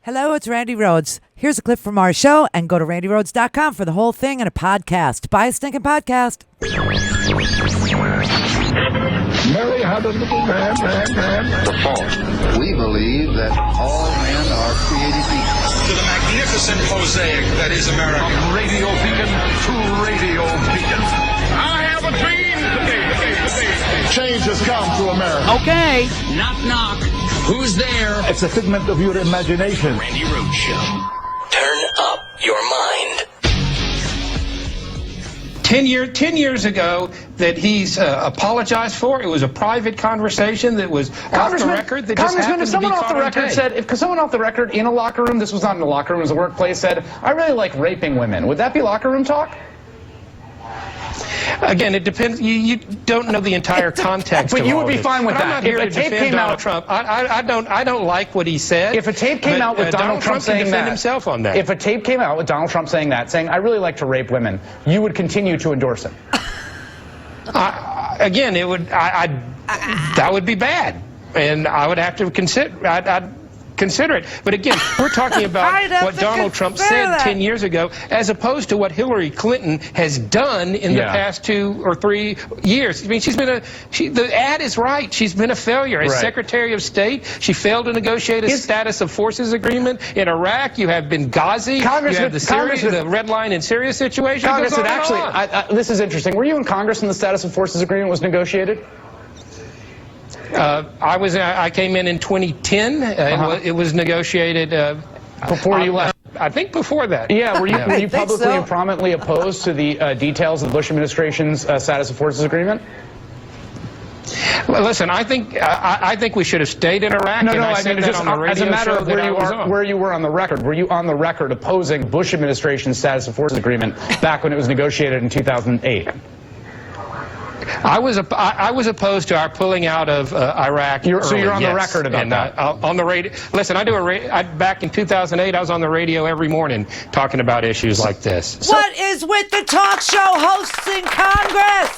Hello, it's Randi Rhodes. Here's a clip from our show, and go to randyrhodes.com for the whole thing and a podcast. Buy a stinking podcast. Mary had a little man. The fault. We believe that all men are created equal. To the magnificent mosaic that is America. From radio beacon to radio beacon. I have a dream today. Change has come to America. Okay. Knock, knock. Who's there? It's a figment of your imagination. Randi Rhodes Show. Turn up your mind. 10 years ago that he's apologized for. It was a private conversation that was off the record. That just Congressman, happened if someone to be off the caught on record tape. said, if someone off the record in a locker room, this was not in a locker room, it was a workplace, said, I really like raping women, would that be locker room talk? Again, it depends. You don't know the entire context. But of you all would be this. fine with But that. I'm not here If a to tape defend came Donald out- Trump. I don't like what he said. If a tape came out with Donald Trump saying can defend that, himself on that. if a tape came out with Donald Trump saying that, saying, I really like to rape women, you would continue to endorse him. Again, it would. That would be bad, and I would have to consider. I'd consider it. But again, we're talking about what Donald Trump said 10 years ago, as opposed to what Hillary Clinton has done in the past 2 or 3 years. I mean, the ad is right. She's been a failure. As Secretary of State, she failed to negotiate a status of forces agreement in Iraq. You have Benghazi. You have the Red Line in Syria situation. Congressman, actually, this is interesting. Were you in Congress when the status of forces agreement was negotiated? I came in 2010. It was negotiated Before you left. I think before that. Yeah, were you publicly so. and prominently opposed to the details of the Bush administration's status of forces agreement? Well, listen, I think we should have stayed in Iraq. No, and I said mean, that just on the radio as a matter show of that I was on. where you were on the record. Were you on the record opposing Bush administration's status of forces agreement back when it was negotiated in 2008? I was opposed to our pulling out of Iraq. So you're on the yes. record about and, that? On the radio. Listen, back in 2008, I was on the radio every morning talking about issues like this. What is with the talk show hosts in Congress?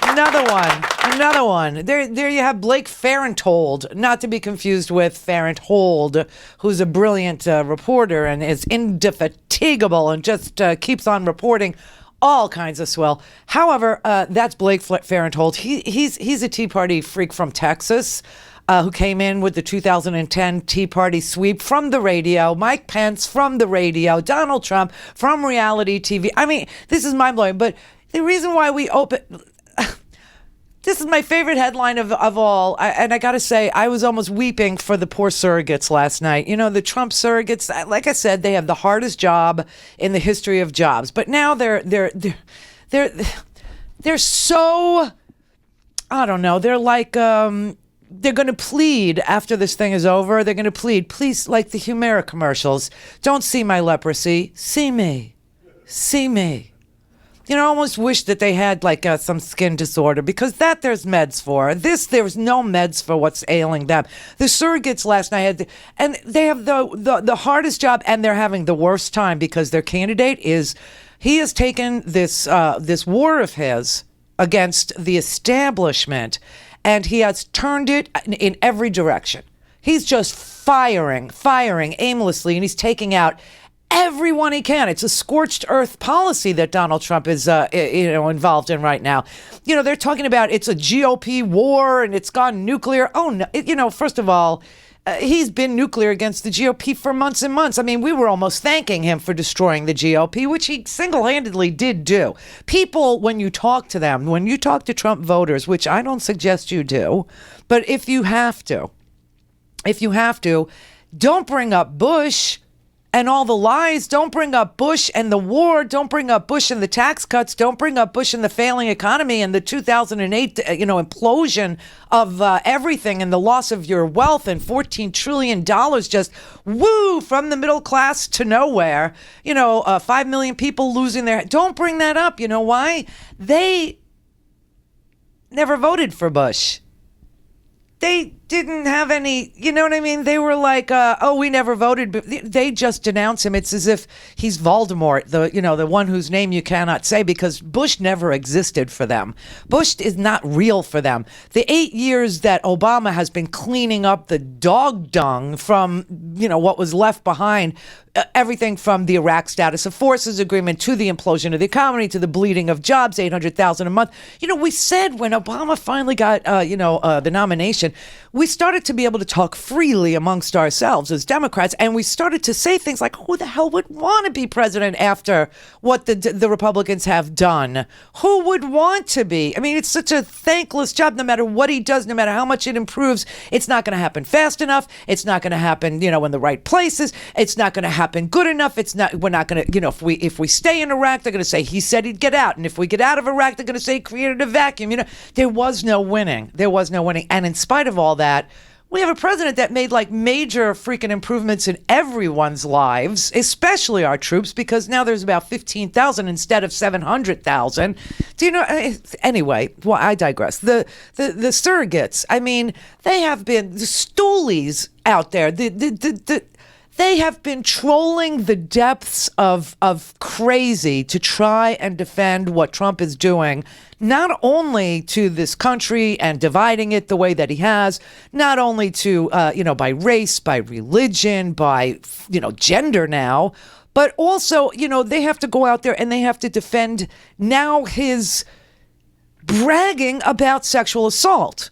Another one. There you have Blake Farenthold, not to be confused with Farenthold, who's a brilliant reporter and is indefatigable and just keeps on reporting all kinds of swell. However, that's Blake Farenthold. He's a Tea Party freak from Texas who came in with the 2010 Tea Party sweep from the radio, Mike Pence from the radio, Donald Trump from reality TV. I mean, this is mind-blowing, but the reason why we open... This is my favorite headline of all. And I got to say, I was almost weeping for the poor surrogates last night. You know, the Trump surrogates, like I said, they have the hardest job in the history of jobs. But now they're so, I don't know, they're like, they're going to plead after this thing is over. They're going to plead, please, like the Humira commercials, don't see my leprosy, see me, see me. You know, I almost wish that they had like some skin disorder, because that there's meds for. There's no meds for what's ailing them. The surrogates last night and they have the hardest job, and they're having the worst time because their candidate he has taken this war of his against the establishment, and he has turned it in every direction. He's just firing aimlessly, and he's taking out everyone he can. It's a scorched earth policy that Donald Trump is, involved in right now. You know, they're talking about it's a GOP war and it's gone nuclear. Oh, no. First of all, he's been nuclear against the GOP for months and months. I mean, we were almost thanking him for destroying the GOP, which he single-handedly did do. People, when you talk to Trump voters, which I don't suggest you do, but if you have to, don't bring up Bush and all the lies. Don't bring up Bush and the war. Don't bring up Bush and the tax cuts. Don't bring up Bush and the failing economy and the 2008, implosion of everything and the loss of your wealth and $14 trillion just from the middle class to nowhere. 5 million people losing their. Don't bring that up. You know why? They never voted for Bush. They didn't have any, you know what I mean? They were like, oh, we never voted, but they just denounce him. It's as if he's Voldemort, the one whose name you cannot say, because Bush never existed for them. Bush is not real for them. The 8 years that Obama has been cleaning up the dog dung from, what was left behind, everything from the Iraq Status of Forces Agreement to the implosion of the economy to the bleeding of jobs, 800,000 a month. We said when Obama finally got, the nomination, we started to be able to talk freely amongst ourselves as Democrats, and we started to say things like, who the hell would want to be president after what the Republicans have done? Who would want to be? I mean, it's such a thankless job. No matter what he does, no matter how much it improves, it's not going to happen fast enough. It's not going to happen, in the right places. It's not going to happen good enough. We're not going to, if we stay in Iraq, they're going to say he said he'd get out. And if we get out of Iraq, they're going to say he created a vacuum. There was no winning. And in spite of all that, we have a president that made major freaking improvements in everyone's lives, especially our troops, because now there's about 15,000 instead of 700,000. Do you know? Anyway, well, I digress. The surrogates, I mean, they have been the stoolies out there. They have been trolling the depths of crazy to try and defend what Trump is doing, not only to this country and dividing it the way that he has, not only to, by race, by religion, by, gender now, but also, they have to go out there and they have to defend now his bragging about sexual assault.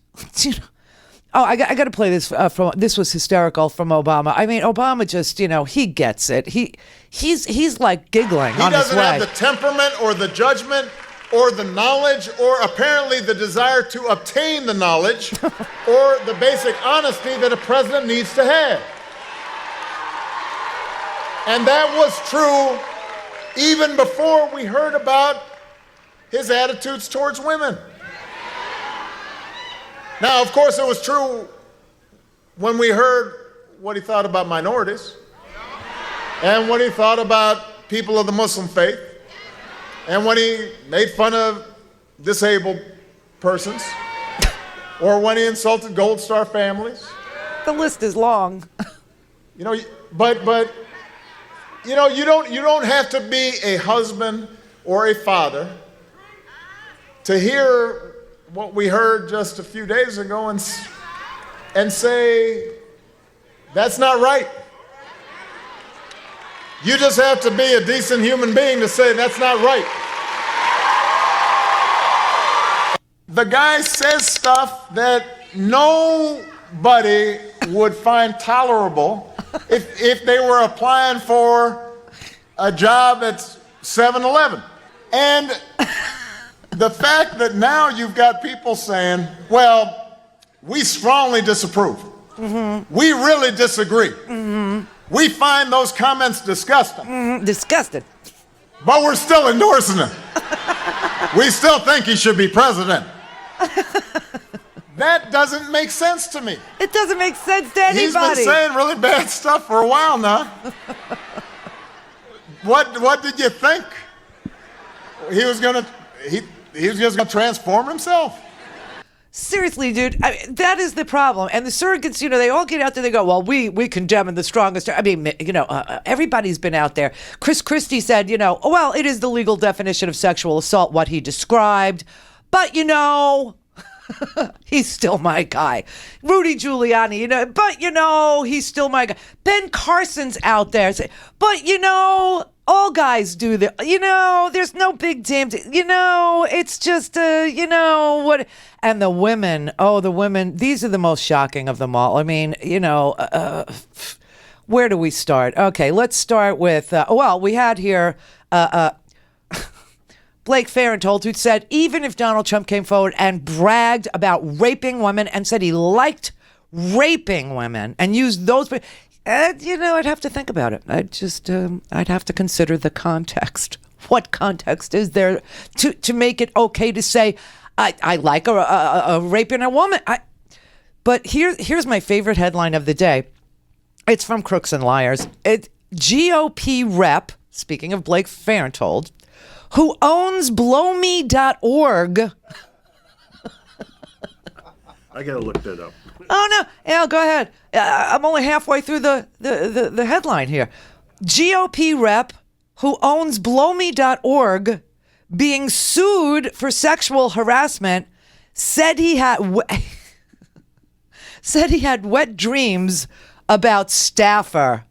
Oh, I got to play this this was hysterical from Obama. I mean, Obama just, he gets it. He's like giggling on his way. He doesn't have the temperament or the judgment or the knowledge or apparently the desire to obtain the knowledge or the basic honesty that a president needs to have. And that was true even before we heard about his attitudes towards women. Now, of course, it was true when we heard what he thought about minorities and what he thought about people of the Muslim faith and when he made fun of disabled persons or when he insulted Gold Star families. The list is long. But you don't have to be a husband or a father to hear what we heard just a few days ago and say, that's not right. You just have to be a decent human being to say that's not right. The guy says stuff that nobody would find tolerable if they were applying for a job at 7-Eleven. And the fact that now you've got people saying, well, we strongly disapprove. Mm-hmm. We really disagree. Mm-hmm. We find those comments disgusting. Mm-hmm. Disgusting. But we're still endorsing him. We still think he should be president. That doesn't make sense to me. It doesn't make sense to anybody. He's been saying really bad stuff for a while now. What did you think? He was just going to transform himself. Seriously, dude, that is the problem. And the surrogates, they all get out there. They go, well, we condemn in the strongest. I mean, everybody's been out there. Chris Christie said, well, it is the legal definition of sexual assault, what he described. But, he's still my guy. Rudy Giuliani, but, he's still my guy. Ben Carson's out there saying, but, all guys do that. There's no big damn. It's just what. And the women. These are the most shocking of them all. I mean, where do we start? Okay, let's start with. We had here Blake Farenthold, who said even if Donald Trump came forward and bragged about raping women and said he liked raping women and used those. I'd have to think about it. I'd have to consider the context. What context is there to make it okay to say, I like a raping a woman? But here's my favorite headline of the day. It's from Crooks and Liars. It's GOP rep, speaking of Blake Farenthold, who owns blowme.org. I gotta look that up. Oh, no. Yeah, go ahead. I'm only halfway through the headline here. GOP rep who owns blowme.org being sued for sexual harassment said he had wet dreams about staffer.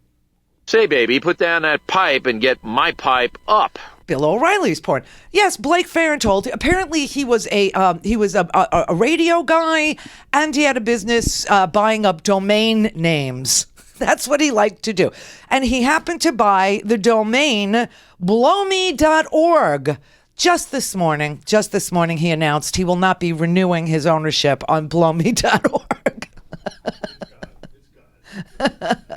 Say, baby, put down that pipe and get my pipe up. Bill O'Reilly's porn. Yes, Blake Farenthold. Apparently, he was a radio guy, and he had a business buying up domain names. That's what he liked to do, and he happened to buy the domain blowme.org. Just this morning, he announced he will not be renewing his ownership on blowme.org.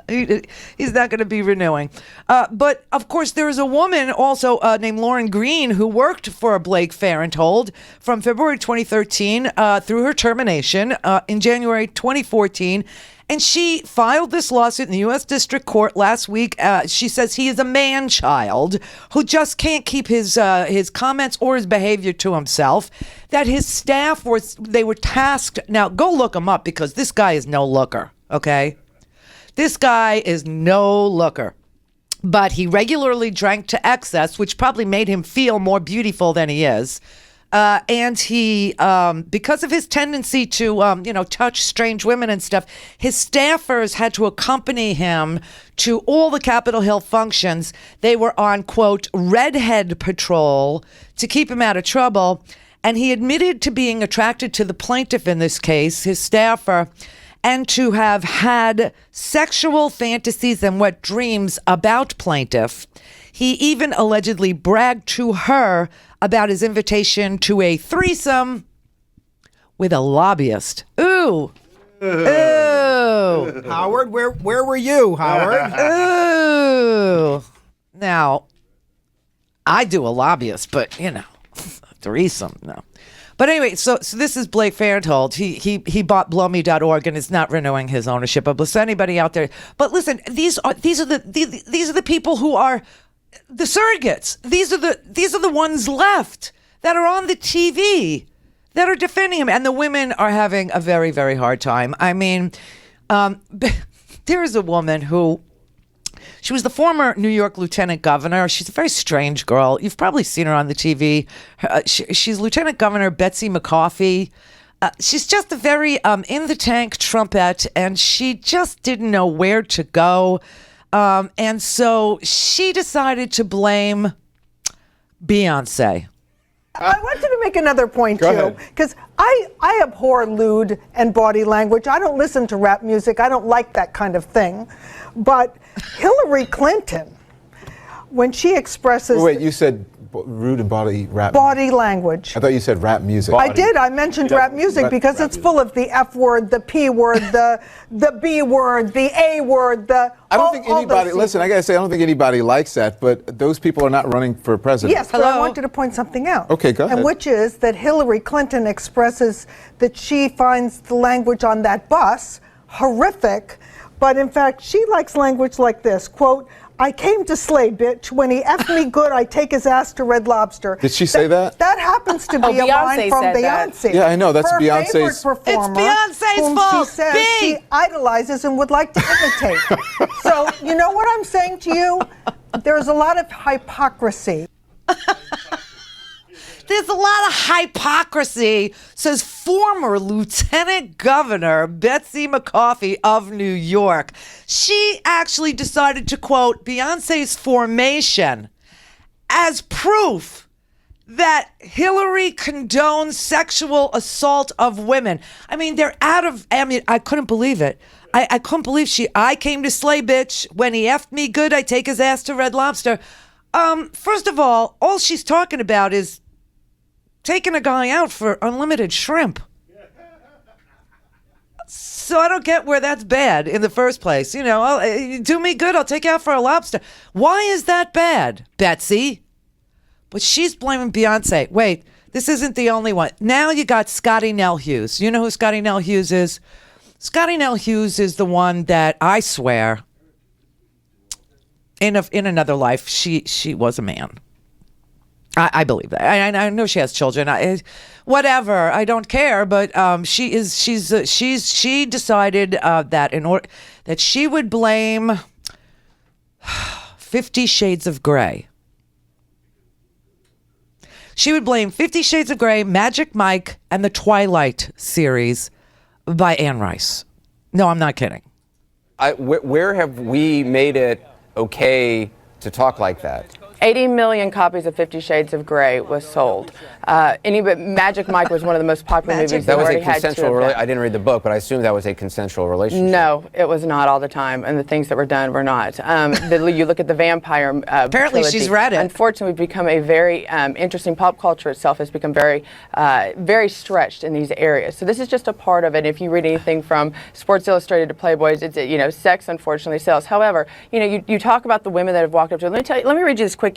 He's not going to be renewing. But, of course, there is a woman also named Lauren Green who worked for Blake Farenthold from February 2013 through her termination in January 2014. And she filed this lawsuit in the U.S. District Court last week. She says he is a man-child who just can't keep his comments or his behavior to himself. That his staff were tasked. Now, go look him up because this guy is no looker, okay? This guy is no looker. But he regularly drank to excess, which probably made him feel more beautiful than he is. And he, because of his tendency to, touch strange women and stuff, his staffers had to accompany him to all the Capitol Hill functions. They were on, quote, redhead patrol to keep him out of trouble. And he admitted to being attracted to the plaintiff in this case, his staffer, and to have had sexual fantasies and wet dreams about plaintiff. He even allegedly bragged to her about his invitation to a threesome with a lobbyist. Ooh. Ooh. Howard, where were you, Howard? Ooh. Now, I do a lobbyist, but, threesome, no. But anyway, so this is Blake Farenthold. He bought blowme.org and is not renewing his ownership of this. Anybody out there? But listen, these are the people who are the surrogates. These are the ones left that are on the TV that are defending him, and the women are having a very, very hard time. I mean, there is a woman who. She was the former New York lieutenant governor. She's a very strange girl. You've probably seen her on the TV. She's Lieutenant Governor Betsy McCarthy. She's just a very in-the-tank trumpet, and she just didn't know where to go. And so she decided to blame Beyonce. I wanted to make another point, too, because I abhor lewd and body language. I don't listen to rap music. I don't like that kind of thing. But Hillary Clinton, when she expresses... Wait, you said rude and body rap? Body language. I thought you said rap music. I did. I mentioned rap music because it's full of the F word, the P word, the B word, the A word, I don't think anybody... Listen, I got to say, I don't think anybody likes that, but those people are not running for president. Yes, but I wanted to point something out. Okay, go ahead. And which is that Hillary Clinton expresses that she finds the language on that bus horrific, but in fact, she likes language like this, quote, I came to slay, bitch. When he effed me good, I take his ass to Red Lobster. Did she say that? That happens to be a line from Beyonce. Yeah, I know. That's her Beyonce's. Favorite performer, it's Beyonce's fault. She says she idolizes and would like to imitate. So, you know what I'm saying to you? There's a lot of hypocrisy. There's a lot of hypocrisy, says former Lieutenant Governor Betsy McCarthy of New York. She actually decided to quote Beyonce's Formation as proof that Hillary condones sexual assault of women. I mean, I couldn't believe it. I couldn't believe I came to slay, bitch. When he effed me good, I take his ass to Red Lobster. First of all she's talking about is taking a guy out for unlimited shrimp. So I don't get where that's bad in the first place. Do me good, I'll take you out for a lobster. Why is that bad, Betsy? But she's blaming Beyonce. Wait, this isn't the only one. Now you got Scotty Nell Hughes. You know who Scotty Nell Hughes is? Scotty Nell Hughes is the one that I swear in another life she was a man. I believe that. I know she has children. Whatever. I don't care. But she decided that she would blame 50 Shades of Grey. She would blame 50 Shades of Grey, Magic Mike, and the Twilight series by Anne Rice. No, I'm not kidding. Where have we made it okay to talk like that? 80 million copies of 50 Shades of Grey was sold. Magic Mike was one of the most popular movies that was already a consensual had. I didn't read the book, but I assume that was a consensual relationship. No, it was not all the time, and the things that were done were not. You look at the vampire apparently trilogy. She's read it. Unfortunately, we've become a very interesting pop culture itself has become very, very stretched in these areas. So this is just a part of it. If you read anything from Sports Illustrated to Playboys, it's sex unfortunately sells. However, you talk about the women that have walked up to. Let me read you this quick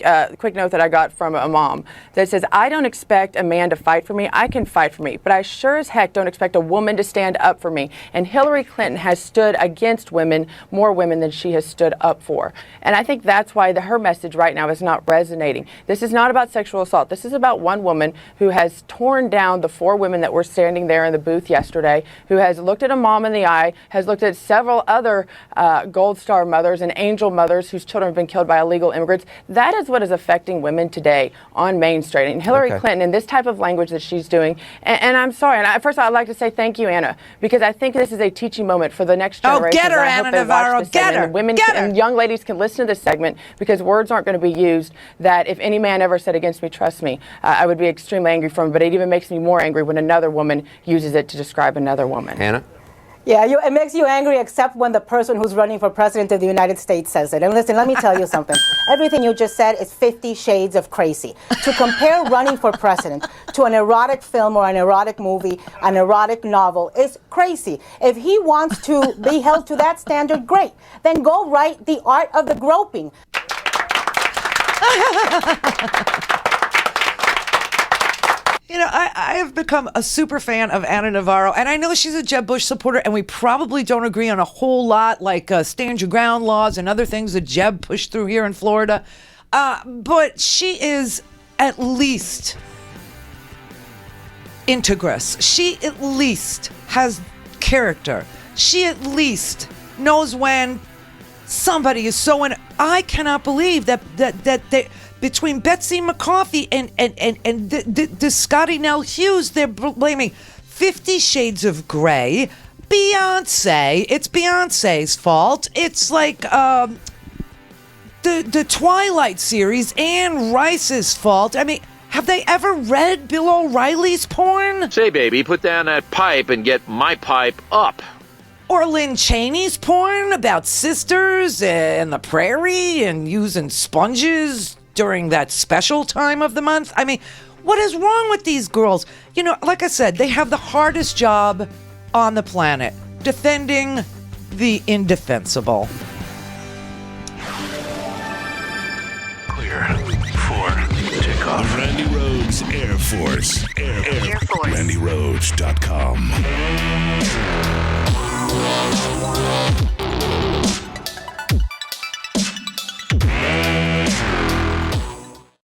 note that I got from a mom that says, "I don't expect a man to fight for me. I can fight for me, but I sure as heck don't expect a woman to stand up for me. And Hillary Clinton has stood against women, more women than she has stood up for." And I think that's why her message right now is not resonating. This is not about sexual assault. This is about one woman who has torn down the 4 women that were standing there in the booth yesterday, who has looked at a mom in the eye, has looked at several other Gold Star mothers and angel mothers whose children have been killed by illegal immigrants. That is what is affecting women today on Main Street. And Hillary Clinton, and this type of language that she's doing, and I'm sorry, and first of all, I'd like to say thank you, Anna, because I think this is a teaching moment for the next generation. Oh, get her, Anna Navarro, get her. Women and young ladies can listen to this segment because words aren't going to be used that if any man ever said against me, trust me, I would be extremely angry from it, but it even makes me more angry when another woman uses it to describe another woman. Anna? Yeah, it makes you angry except when the person who's running for president of the United States says it. And listen, let me tell you something. Everything you just said is 50 shades of crazy. To compare running for president to an erotic film or an erotic movie, an erotic novel, is crazy. If he wants to be held to that standard, great. Then go write The Art of the Groping. I have become a super fan of Anna Navarro, and I know she's a Jeb Bush supporter, and we probably don't agree on a whole lot, like stand your ground laws and other things that Jeb pushed through here in Florida. But she is at least integrous. She at least has character. She at least knows when somebody is so I cannot believe that they, between Betsy McCarthy and the Scotty Nell Hughes, they're blaming 50 Shades of Grey, Beyonce. It's Beyonce's fault. It's like the Twilight series, Anne Rice's fault. I mean, have they ever read Bill O'Reilly's porn? Say, baby, put down that pipe and get my pipe up. Or Lynn Cheney's porn about sisters and the prairie and using sponges during that special time of the month. I mean, what is wrong with these girls? Like I said, they have the hardest job on the planet, defending the indefensible. Clear for takeoff. Randi Rhodes Air Force. Air Force. RandiRhodes.com.